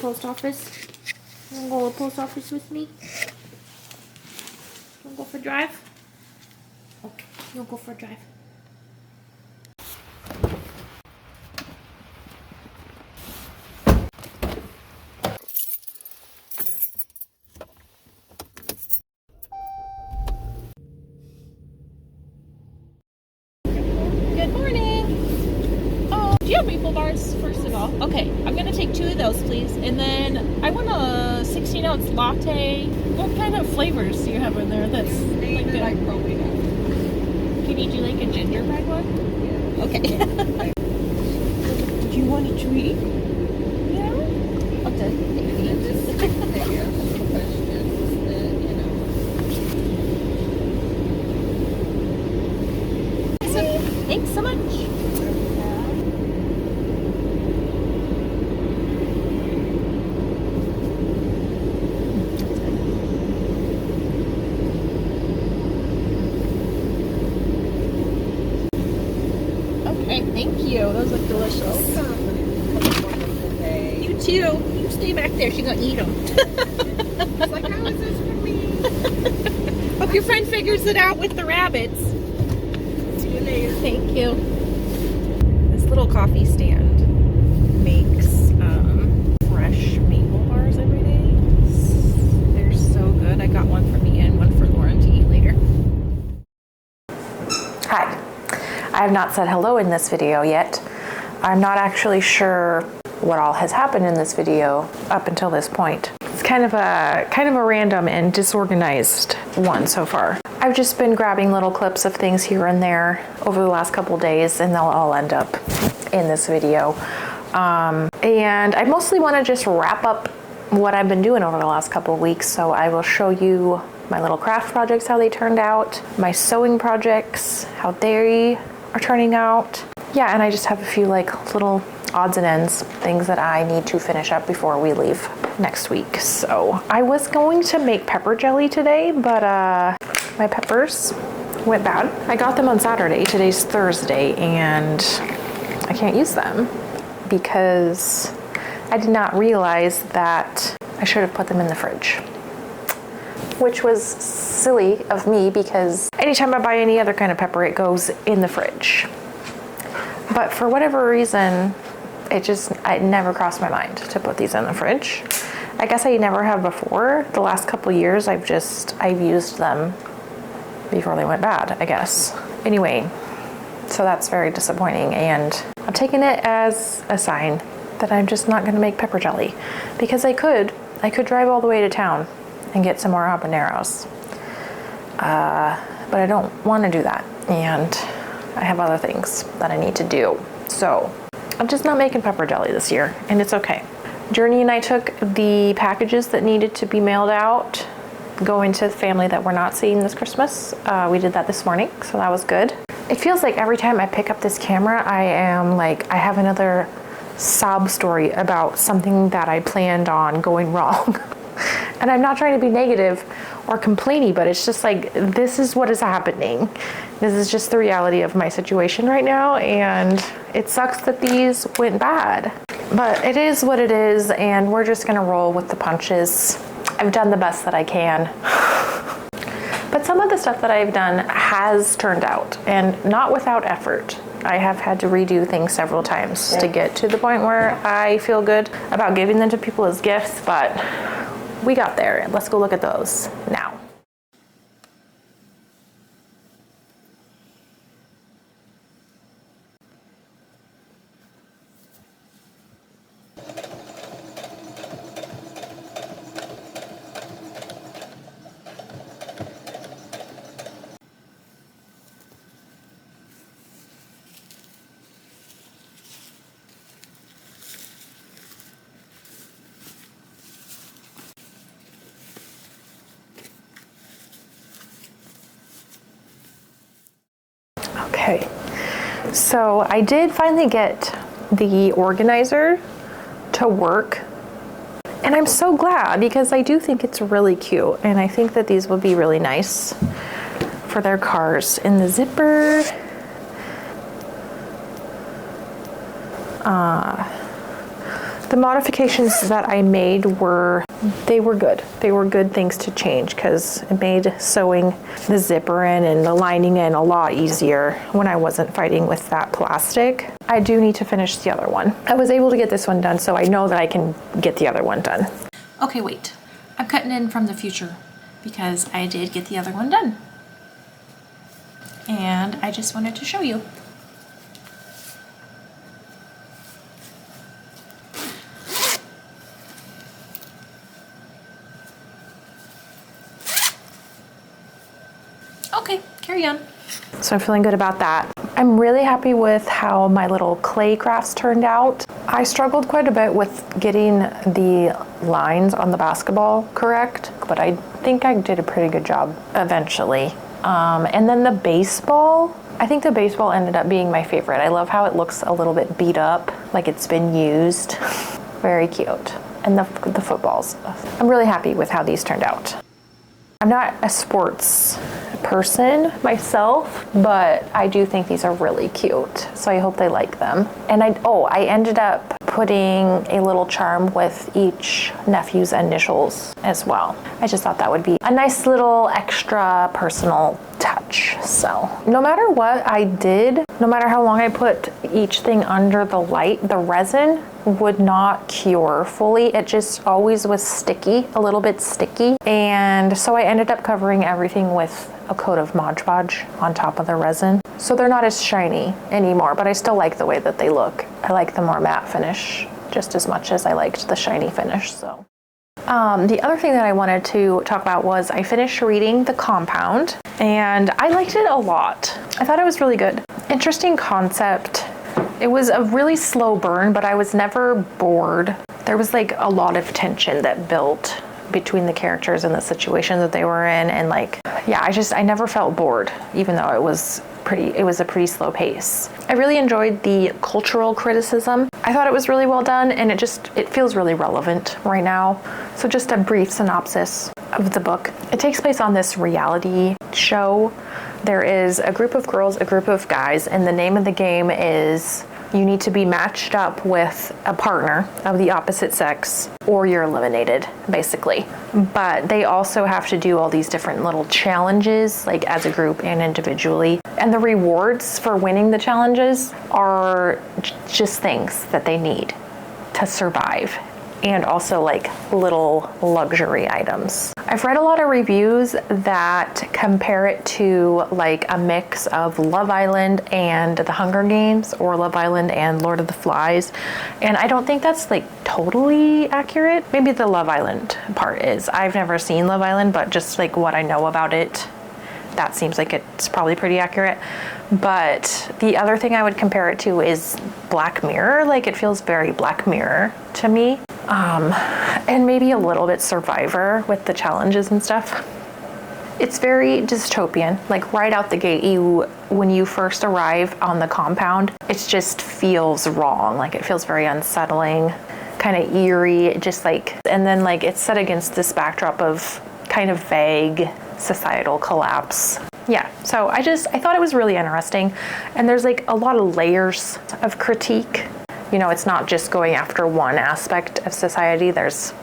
post office? You wanna go to the post office with me? You wanna go for a drive? Okay, you'll go for a drive. Good morning. Oh, do you have maple bars, first of all? Okay, I'm gonna take 2 of those, please. And then I want a 16-ounce latte. What kind of flavors do you have in there? That's like good. I probably know. Can you do like a gingerbread one? Yeah. Okay. Do you want a treat? Yeah. Okay. And just take care of some questions that, you know. Thanks so much. Okay, thank you. Those look delicious. So confident. Have a wonderful day. You too. You stay back there. She's gonna eat them. It's like, how is this for me? Hope your friend figures it out with the rabbits. See you later. Thank you. This little coffee stand makes fresh maple bars every day. They're so good. I got one for me and one for Lauren to eat later. Hi. I have not said hello in this video yet. I'm not actually sure what all has happened in this video up until this point. It's kind of a random and disorganized one so far. I've just been grabbing little clips of things here and there over the last couple days, and they'll all end up in this video. And I mostly want to just wrap up what I've been doing over the last couple of weeks. So I will show you my little craft projects, how they turned out, my sewing projects, how they are turning out. Yeah, and I just have a few like little odds and ends, things that I need to finish up before we leave next week. So I was going to make pepper jelly today, but my peppers went bad. I got them on Saturday, today's Thursday, and I can't use them because I did not realize that I should have put them in the fridge. Which was silly of me because anytime I buy any other kind of pepper, it goes in the fridge. But for whatever reason, it never crossed my mind to put these in the fridge. I guess I never have before. The last couple years, I've used them before they went bad, I guess. Anyway, so that's very disappointing, and I'm taking it as a sign that I'm just not gonna make pepper jelly, because I could drive all the way to town and get some more habaneros. But I don't want to do that, and I have other things that I need to do. So I'm just not making pepper jelly this year, and it's okay. Journey and I took the packages that needed to be mailed out, going to the family that we're not seeing this Christmas. We did that this morning, so that was good. It feels like every time I pick up this camera, I have another sob story about something that I planned on going wrong. And I'm not trying to be negative or complainy, but it's just like, this is what is happening. This is just the reality of my situation right now, and it sucks that these went bad. But it is what it is, and we're just gonna roll with the punches. I've done the best that I can. But some of the stuff that I've done has turned out, and not without effort. I have had to redo things several times to get to the point where I feel good about giving them to people as gifts, but we got there. Let's go look at those now. Okay, so I did finally get the organizer to work, and I'm so glad because I do think it's really cute, and I think that these would be really nice for their cars. In the zipper, The modifications that I made were good. They were good things to change because it made sewing the zipper in and the lining in a lot easier when I wasn't fighting with that plastic. I do need to finish the other one. I was able to get this one done, so I know that I can get the other one done. Okay, wait. I'm cutting in from the future because I did get the other one done. And I just wanted to show you. Okay, carry on. So I'm feeling good about that. I'm really happy with how my little clay crafts turned out. I struggled quite a bit with getting the lines on the basketball correct, but I think I did a pretty good job eventually. And then the baseball, I think the baseball ended up being my favorite. I love how it looks a little bit beat up, like it's been used. Very cute. And the footballs. I'm really happy with how these turned out. I'm not a sports person myself, but I do think these are really cute. So I hope they like them. And I ended up putting a little charm with each nephew's initials as well. I just thought that would be a nice little extra personal touch. So no matter what I did, no matter how long I put each thing under the light, the resin would not cure fully. It just always was sticky, a little bit sticky. And so I ended up covering everything with a coat of Mod Podge on top of the resin. So they're not as shiny anymore, but I still like the way that they look. I like the more matte finish just as much as I liked the shiny finish. So the other thing that I wanted to talk about was I finished reading The Compound and I liked it a lot. I thought it was really good. Interesting concept. It was a really slow burn, but I was never bored. There was like a lot of tension that built between the characters and the situation that they were in, and like, yeah, I never felt bored, even though it was a pretty slow pace. I really enjoyed the cultural criticism. I thought it was really well done, and it feels really relevant right now. So just a brief synopsis of the book. It takes place on this reality show. There is a group of girls, a group of guys, and the name of the game is you need to be matched up with a partner of the opposite sex or you're eliminated, basically. But they also have to do all these different little challenges, like as a group and individually. And the rewards for winning the challenges are just things that they need to survive. And also like little luxury items. I've read a lot of reviews that compare it to like a mix of Love Island and The Hunger Games, or Love Island and Lord of the Flies. And I don't think that's like totally accurate. Maybe the Love Island part is. I've never seen Love Island, but just like what I know about it, that seems like it's probably pretty accurate. But the other thing I would compare it to is Black Mirror. Like it feels very Black Mirror to me. And maybe a little bit Survivor with the challenges and stuff. It's very dystopian. Like right out the gate, when you first arrive on the compound, it just feels wrong. Like it feels very unsettling, kind of eerie, just like, and then like it's set against this backdrop of kind of vague societal collapse. Yeah, so I thought it was really interesting. And there's like a lot of layers of critique. You know, it's not just going after one aspect of society. There's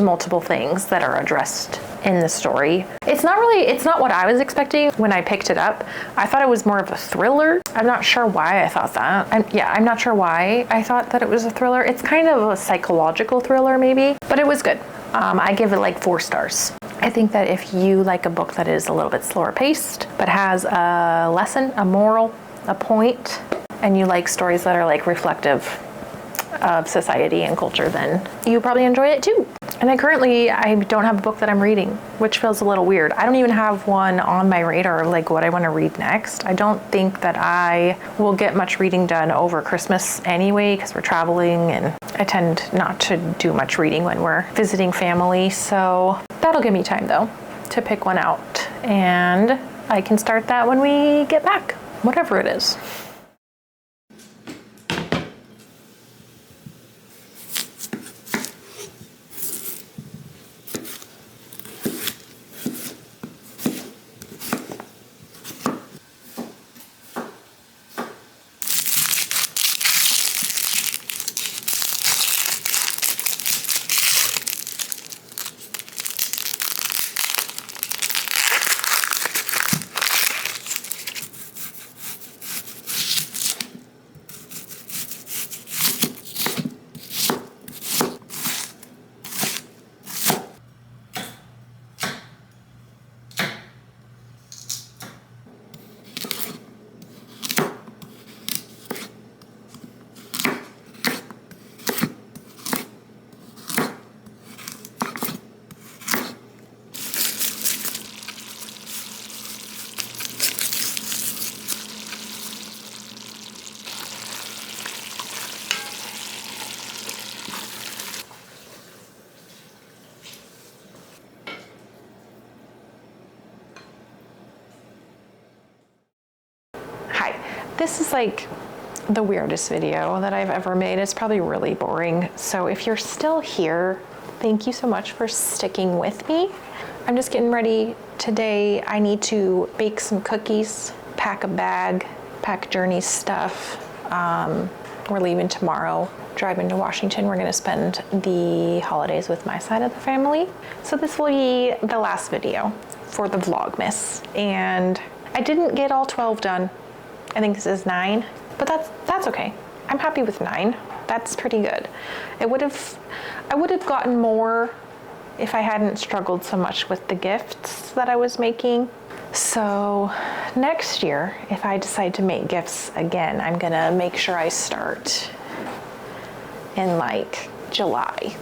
multiple things that are addressed in the story. It's not what I was expecting when I picked it up. I thought it was more of a thriller. I'm not sure why I thought that. I'm not sure why I thought that it was a thriller. It's kind of a psychological thriller maybe, but it was good. I give it like 4 stars. I think that if you like a book that is a little bit slower paced, but has a lesson, a moral, a point, and you like stories that are like reflective of society and culture, then you probably enjoy it too. And I don't have a book that I'm reading, which feels a little weird. I don't even have one on my radar of like what I want to read next. I don't think that I will get much reading done over Christmas anyway, because we're traveling and I tend not to do much reading when we're visiting family. So that'll give me time though to pick one out, and I can start that when we get back, whatever it is. This is like the weirdest video that I've ever made. It's probably really boring. So if you're still here, thank you so much for sticking with me. I'm just getting ready. Today I need to bake some cookies, pack a bag, pack Journey's stuff. We're leaving tomorrow, driving to Washington. We're gonna spend the holidays with my side of the family. So this will be the last video for the Vlogmas. And I didn't get all 12 done. I think this is 9, but that's okay. I'm happy with 9. That's pretty good. I would have gotten more if I hadn't struggled so much with the gifts that I was making. So next year, if I decide to make gifts again, I'm gonna make sure I start in like July.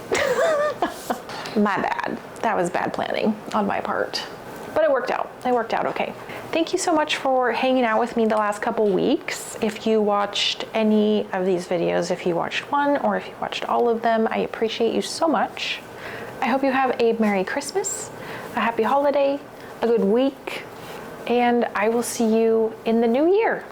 My bad. That was bad planning on my part. But it worked out. It worked out okay. Thank you so much for hanging out with me the last couple weeks. If you watched any of these videos, if you watched one or if you watched all of them, I appreciate you so much. I hope you have a Merry Christmas, a happy holiday, a good week, and I will see you in the new year.